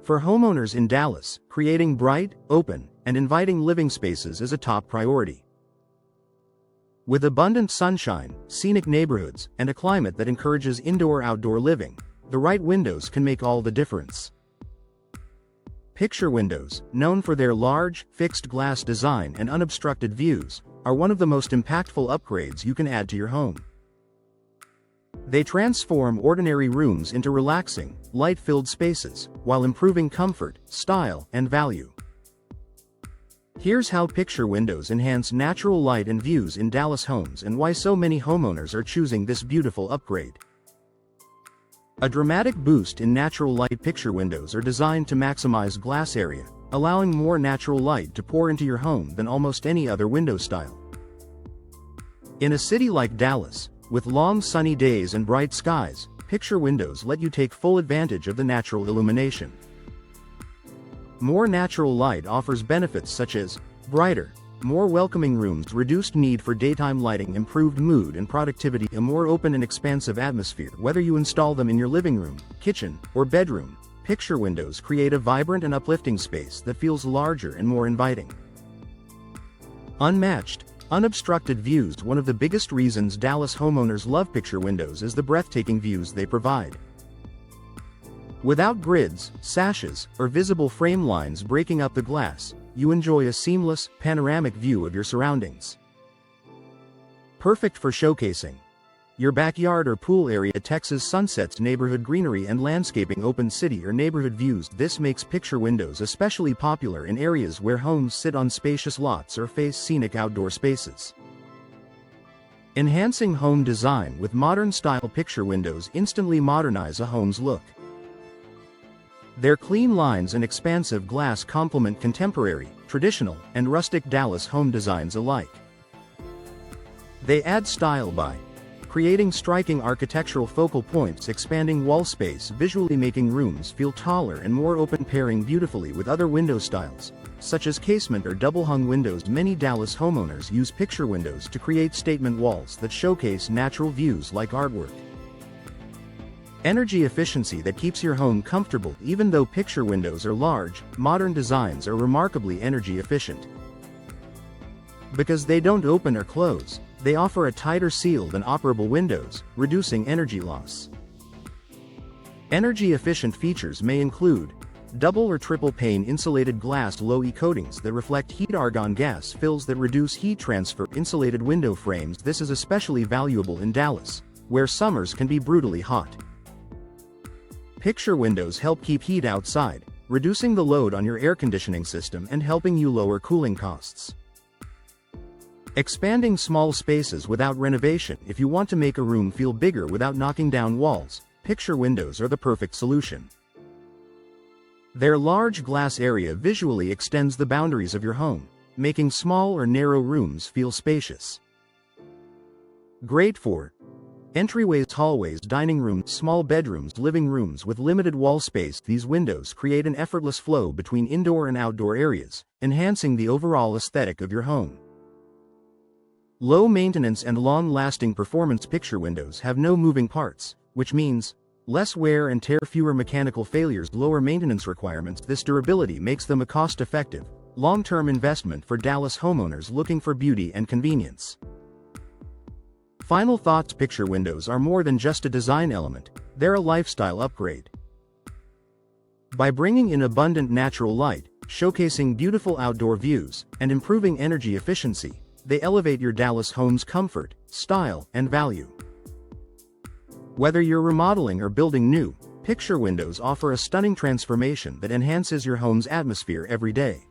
For homeowners in Dallas, creating bright, open, and inviting living spaces is a top priority. With abundant sunshine, scenic neighborhoods, and a climate that encourages indoor-outdoor living, the right windows can make all the difference. Picture windows, known for their large, fixed glass design and unobstructed views, are one of the most impactful upgrades you can add to your home. They transform ordinary rooms into relaxing, light-filled spaces, while improving comfort, style, and value. Here's how picture windows enhance natural light and views in Dallas homes and why so many homeowners are choosing this beautiful upgrade. A dramatic boost in natural light. Picture windows are designed to maximize glass area, allowing more natural light to pour into your home than almost any other window style. In a city like Dallas, with long sunny days and bright skies, picture windows let you take full advantage of the natural illumination. More natural light offers benefits such as brighter, more welcoming rooms, reduced need for daytime lighting, improved mood and productivity, a more open and expansive atmosphere. Whether you install them in your living room, kitchen, or bedroom, picture windows create a vibrant and uplifting space that feels larger and more inviting. Unmatched, unobstructed views. One of the biggest reasons Dallas homeowners love picture windows is the breathtaking views they provide. Without grids, sashes, or visible frame lines breaking up the glass, you enjoy a seamless, panoramic view of your surroundings. Perfect for showcasing your backyard or pool area, Texas sunsets, neighborhood greenery and landscaping, open city or neighborhood views. This makes picture windows especially popular in areas where homes sit on spacious lots or face scenic outdoor spaces. Enhancing home design with modern-style picture windows instantly modernize a home's look. Their clean lines and expansive glass complement contemporary, traditional, and rustic Dallas home designs alike. They add style by creating striking architectural focal points, expanding wall space, visually making rooms feel taller and more open, pairing beautifully with other window styles, such as casement or double-hung windows. Many Dallas homeowners use picture windows to create statement walls that showcase natural views like artwork. Energy efficiency that keeps your home comfortable. Even though picture windows are large, modern designs are remarkably energy efficient. Because they don't open or close, they offer a tighter sealed and operable windows, reducing energy loss. Energy-efficient features may include double or triple pane insulated glass, low-E coatings that reflect heat, argon gas fills that reduce heat transfer, insulated window frames. This is especially valuable in Dallas, where summers can be brutally hot. Picture windows help keep heat outside, reducing the load on your air conditioning system and helping you lower cooling costs. Expanding small spaces without renovation. If you want to make a room feel bigger without knocking down walls, picture windows are the perfect solution. Their large glass area visually extends the boundaries of your home, making small or narrow rooms feel spacious. Great for entryways, hallways, dining rooms, small bedrooms, living rooms with limited wall space. These windows create an effortless flow between indoor and outdoor areas, enhancing the overall aesthetic of your home. Low maintenance and long-lasting performance. Picture windows have no moving parts, which means less wear and tear, fewer mechanical failures, lower maintenance requirements. This durability makes them a cost-effective, long-term investment for Dallas homeowners looking for beauty and convenience. Final thoughts. Picture windows are more than just a design element, they're a lifestyle upgrade. By bringing in abundant natural light, showcasing beautiful outdoor views, and improving energy efficiency, they elevate your Dallas home's comfort, style, and value. Whether you're remodeling or building new, picture windows offer a stunning transformation that enhances your home's atmosphere every day.